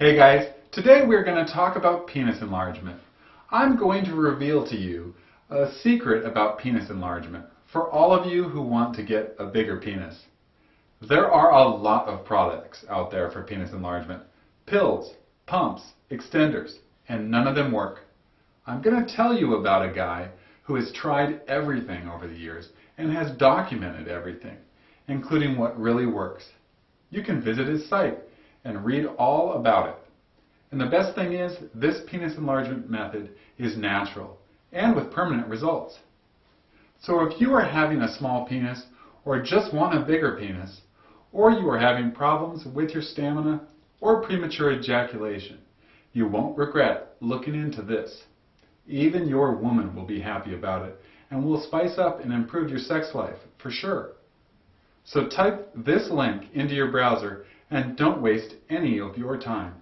Hey guys, today we're going to talk about penis enlargement. I'm going to reveal to you a secret about penis enlargement for all of you who want to get a bigger penis. There are a lot of products out there for penis enlargement. Pills, pumps, extenders, and none of them work. I'm going to tell you about a guy who has tried everything over the years and has documented everything, including what really works. You can visit his site and read all about it. And the best thing is, this penis enlargement method is natural and with permanent results. So if you are having a small penis or just want a bigger penis, or you are having problems with your stamina or premature ejaculation, you won't regret looking into this. Even your woman will be happy about it and will spice up and improve your sex life for sure. So type this link into your browser and don't waste any of your time.